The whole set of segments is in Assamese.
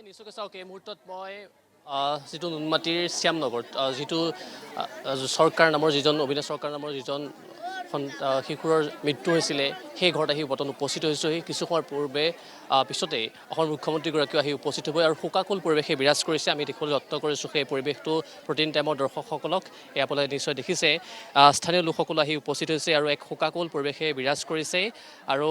নিশ্চয়কৈ চাওক এই মুহূৰ্তত মই যিটো নুনমাটিৰ শ্যামনগৰত যিটো চৰকাৰ নামৰ যিজন অবিনাশ চৰকাৰ নামৰ যিজন শিশুৰৰ মৃত্যু হৈছিলে সেই ঘৰত আহি বৰ্তমান উপস্থিত হৈছোঁ। সেই কিছু সময়ৰ পূৰ্বে পিছতেই অসমৰ মুখ্যমন্ত্ৰীগৰাকীও আহি উপস্থিত হ'ব আৰু শোকাকুল পৰিৱেশে বিৰাজ কৰিছে। আমি দেখিবলৈ যত্ন কৰিছোঁ সেই পৰিৱেশটো প্ৰতিদিন টাইমৰ দৰ্শকসকলক এই আপোনালোকে নিশ্চয় দেখিছে। স্থানীয় লোকসকলো আহি উপস্থিত হৈছে আৰু এক শোকাকুল পৰিৱেশে বিৰাজ কৰিছে। আৰু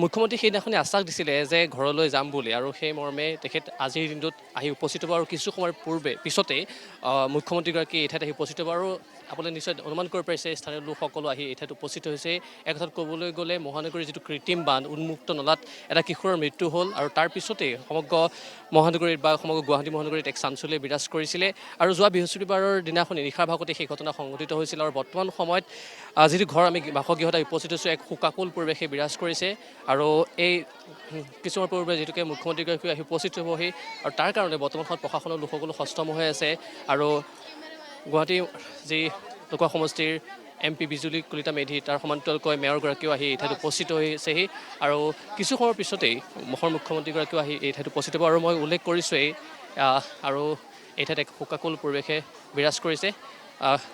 মুখ্যমন্ত্ৰী সেইদিনাখনি আশ্বাস দিছিলে যে ঘৰলৈ যাম বুলি, আৰু সেই মৰ্মে তেখেত আজিৰ দিনটোত আহি উপস্থিত হ'ব আৰু কিছু সময়ৰ পিছতেই মুখ্যমন্ত্ৰীগৰাকী এই ঠাইত আহি উপস্থিত হ'ব। আৰু আপোনালোকে নিশ্চয় অনুমান কৰিব পাৰিছে স্থানীয় লোকসকলো আহি এই ঠাইত উপস্থিত হৈছে। এক কথাত ক'বলৈ গ'লে মহানগৰীৰ যিটো কৃত্ৰিম বান্ধ, উন্মুক্ত নলাত এটা কিশোৰৰ মৃত্যু হ'ল আৰু তাৰ পিছতেই সমগ্ৰ মহানগৰীত বা সমগ্ৰ গুৱাহাটী মহানগৰীত এক চাঞ্চল্যে বিৰাজ কৰিছিলে। আৰু যোৱা বৃহস্পতিবাৰৰ দিনাখনি নিশাৰ ভাগতে সেই ঘটনা সংঘটিত হৈছিল আৰু বৰ্তমান সময়ত যিটো ঘৰ আমি বাসগৃহত উপস্থিত হৈছোঁ, এক শোকাকুল পৰিৱেশে বিৰাজ কৰিছে। আৰু এই কিছুমান পূৰ্বে যিটোকে মুখ্যমন্ত্ৰীগৰাকী আহি উপস্থিত হ'বহি আৰু তাৰ কাৰণে বৰ্তমান সময়ত প্ৰশাসনৰ লোকসকলো সষ্টম হৈ আছে। আৰু গুৱাহাটী যি লোকসভা সমষ্টিৰ MP বিজুলী কলিতা মেধি, তাৰ সমান্তৰালকৈ মেয়ৰগৰাকীও আহি এই ঠাইত উপস্থিত হৈছেহি। আৰু কিছু সময়ৰ পিছতেই অসমৰ মুখ্যমন্ত্ৰীগৰাকীও আহি এই ঠাইত উপস্থিত হ'ব। আৰু মই উল্লেখ কৰিছোঁৱেই আৰু এই ঠাইত এক শোকাকুল পৰিৱেশে বিৰাজ কৰিছে।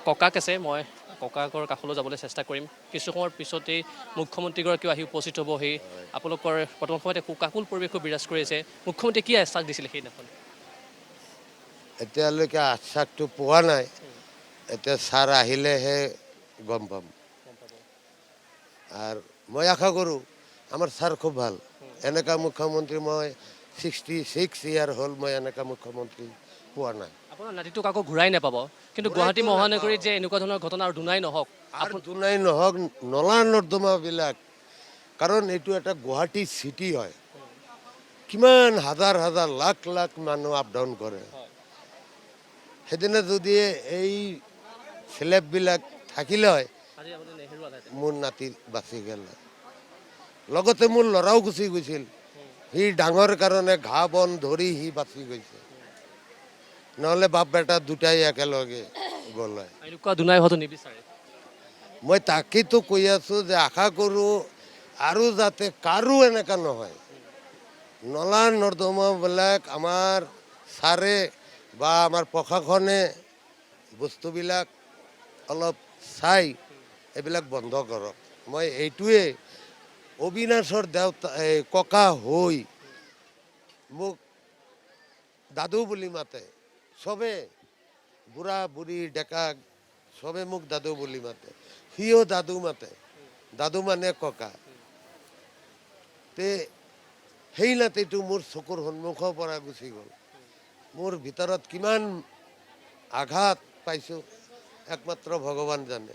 ককাক আছে, মই ককাকৰ কাষলৈ যাবলৈ চেষ্টা কৰিম। কিছু সময়ৰ পিছতেই মুখ্যমন্ত্ৰীগৰাকীও আহি উপস্থিত হ'বহি। আপোনালোকৰ বৰ্তমান সময়তে শোকাকুল পৰিৱেশো বিৰাজ কৰিছে। মুখ্যমন্ত্ৰীয়ে কি আশ্বাস দিছিলে সেইদিনাখন? এতিয়ালৈকে আশ্বাসটো পোৱা নাই। এতিয়া ছাৰ আহিলেহে গম পাম। আৰু মই আশা কৰোঁ আমাৰ ছাৰ খুব ভাল। এনেকা মুখ্যমন্ত্ৰী মই 66 ইয়াৰ হ'ল মই এনেকা মুখ্যমন্ত্ৰী পোৱা নাই। আপোনাৰ নাতিটোক আকৌ ঘূৰাই নাপাব, কিন্তু গুৱাহাটী মহানগৰীত যে এনেকুৱা ধৰণৰ ঘটনা আৰু দুনাই নহওক। আৰু দুনাই নহওক, নলা নৰ্দমাবিলাক, কাৰণ এইটো এটা গুৱাহাটী চিটি হয়। কিমান হাজাৰ হাজাৰ লাখ লাখ মানুহ আপ ডাউন কৰে। সেইদিনা যদি এই স্লেববিলাক থাকিলে হয়, মোৰ নাতি বাচি গ'ল। লগতে মোৰ ল'ৰাও গুচি গৈছিল। সি ডাঙৰ কাৰণে ঘাঁহ বন ধৰি সি বাচি গৈছে, নহ'লে বাপ বেটা দুটাই একেলগে গ'ল হয়। এনেকুৱা দুনাই হোৱাটো নিবিচাৰে। মই তাকেইতো কৈ আছোঁ যে আশা কৰোঁ আৰু যাতে কাৰো এনেকুৱা নহয়। নলা নৰ্দমাবিলাক আমাৰ ছাৰে বা আমাৰ প্ৰশাসনে বস্তুবিলাক অলপ চাই এইবিলাক বন্ধ কৰক। মই এইটোৱে অবিনাশৰ ককা হৈ মোক দাদু বুলি মাতে চবে, বুঢ়া বুঢ়ী ডেকা চবে মোক দাদু বুলি মাতে। সিও দাদু মাতে, দাদু মানে ককা। তে সেই নাতিটো মোৰ চকুৰ সন্মুখৰ পৰা গুচি গ'ল। মোৰ ভিতৰত কিমান আঘাত পাইছোঁ একমাত্ৰ ভগৱান জানে।